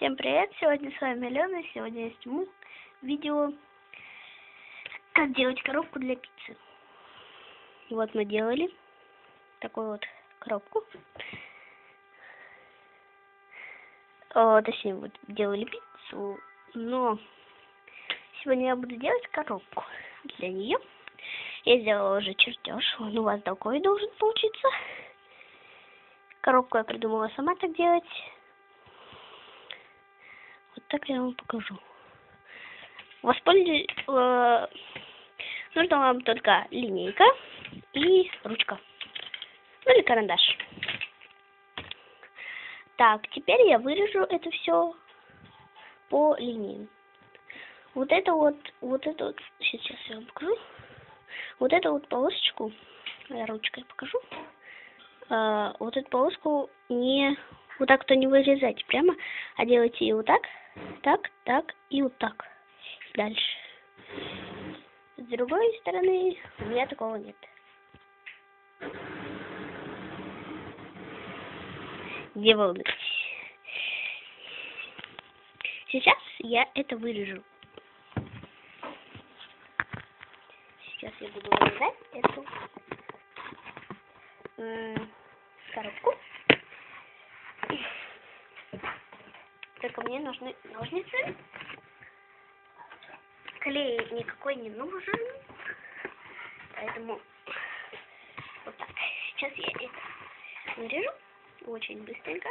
Всем привет! Сегодня с вами Алена. Сегодня я сниму видео, как делать коробку для пиццы. Вот мы делали такую вот коробку. Точнее, вот делали пиццу, но сегодня я буду делать коробку для нее. Я сделала уже чертеж, он у вас такой должен получиться. Коробку я придумала сама так делать. Вот так я вам покажу. Нужна вам только линейка и ручка. Ну или карандаш. Так, теперь я вырежу это все по линии. Вот это вот, сейчас я вам покажу. Вот эту вот полосочку, я ручкой покажу. Вот эту полоску вот так-то не вырезайте прямо, а делайте ее вот так, так и вот так. Дальше. С другой стороны у меня такого нет. Не волнуйтесь. Сейчас я это вырежу. Сейчас я буду вырезать эту коробку. Только мне нужны ножницы. Клей никакой не нужен. Поэтому вот так. Сейчас я это вырежу. Очень быстренько.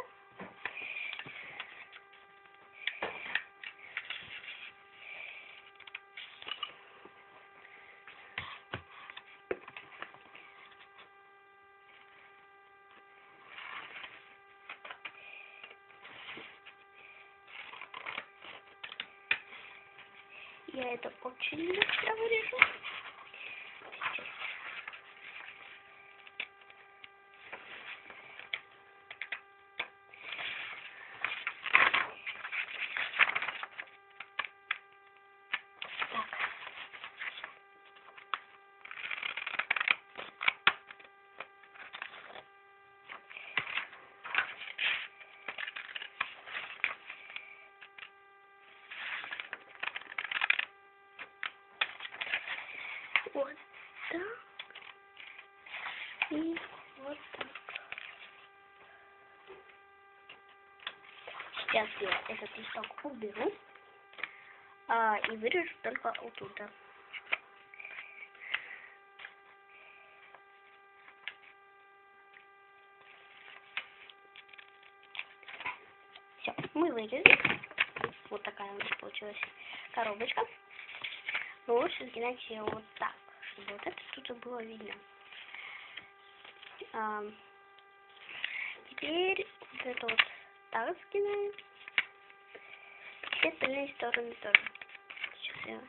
Я это очень быстро вырежу. Вот так. И вот так. Сейчас я этот листок уберу и вырежу только вот тут. Все, мы вырезали. Вот такая у нас получилась коробочка. Но лучше сгинать ее вот так, чтобы вот это тут было видно. Теперь вот это вот так сгинаем. Все остальные стороны тоже. Сейчас я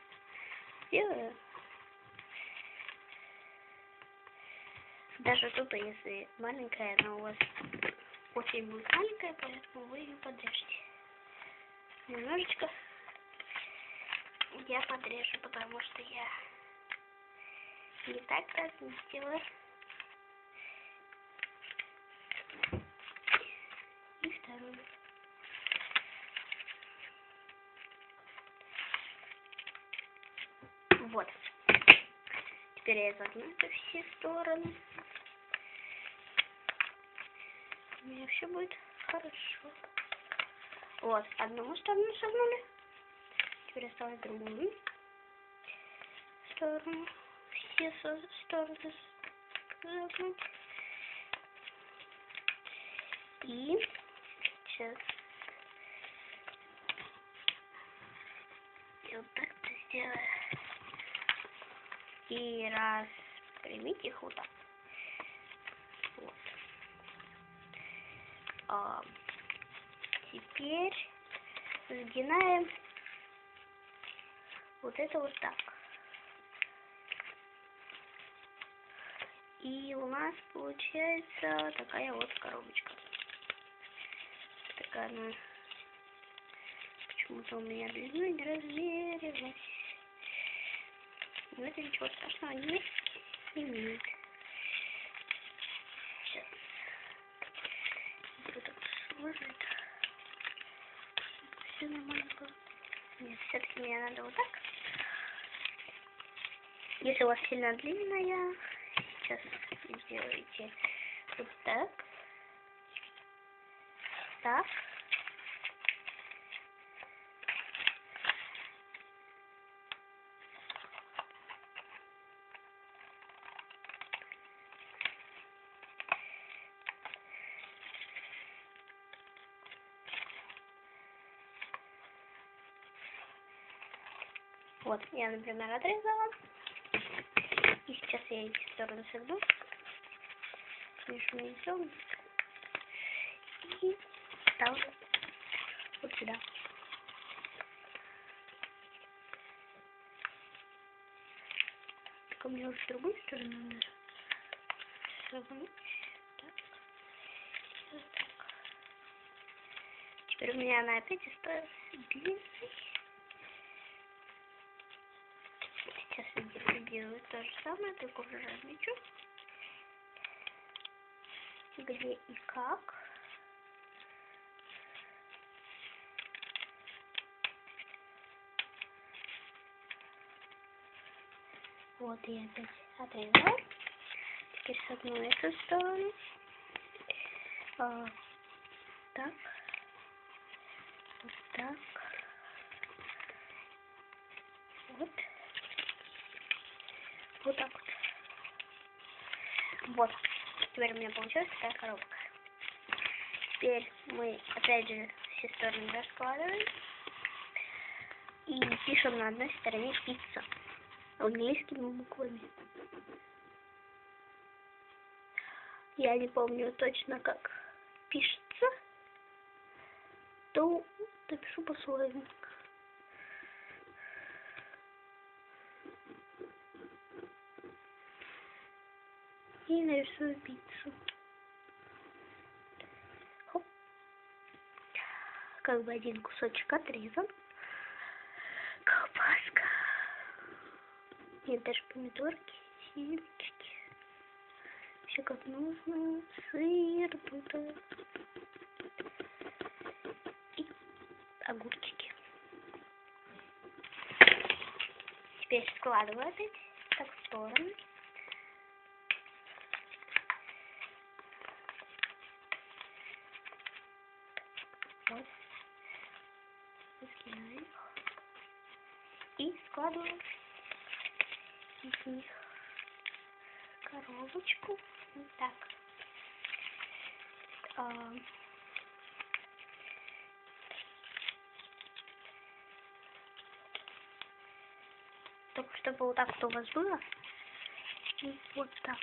сделаю. Даже тут, если маленькая, она у вас очень будет маленькая, поэтому вы ее подрежете. Немножечко я подрежу, потому что я не так разместила. И вторую. Вот. Теперь я загну это все стороны. У меня все будет хорошо. Вот, одну сторону согнули. Теперь осталось другую сторону. Все стороны загнуть. И сейчас я вот так-то сделаю. И распрямить их вот так. Вот. Теперь сгинаем вот это вот так. И у нас получается такая вот коробочка. Такая она почему-то у меня длиной не размерилась. Но это ничего страшного не имеет. Сейчас. Вот так сложить. все нормально было. Нет, все-таки мне надо вот так. Если у вас сильно длинная, сейчас сделайте вот так. Так. Вот, я, например, отрезала. И сейчас я эти стороны согну. Смешу яйцом. И ставлю вот сюда. Так, у меня уже с другой стороны надо согнуть. Так. И вот так. Теперь у меня она опять осталась длинной. Сейчас я делаю то же самое, только уже размечу. Где и как. Вот я опять отрезала. Теперь согну эту сторону. Так. Вот так. Вот. Вот так вот. Вот. Теперь у меня получилась такая коробка. Теперь мы опять же все стороны раскладываем. И пишем на одной стороне пицца. Английскими буквами. Я не помню точно, как пишется. То напишу по-своему. И нарисую пиццу. Хоп. Как бы один кусочек отрезан. Колбаска. Нет, даже помидорки, семечки. Все как нужно. Сыр, бутер. И огурчики. Теперь складываю опять так в сторону. Вот. Разгинаю их. И складываю из них коробочку. Вот так. Только чтобы вот так вот у вас было. И вот так.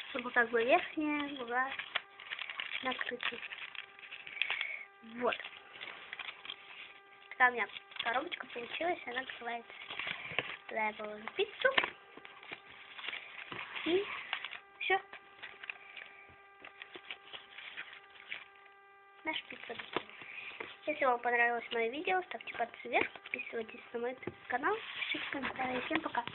Чтобы как бы верхняя была накрыта. Вот. Такая у меня коробочка получилась, она открывается. Туда я положу пиццу. И все. Наша пицца готова. Если вам понравилось мое видео, ставьте пальцы вверх, подписывайтесь на мой канал, пишите комментарии. Всем пока.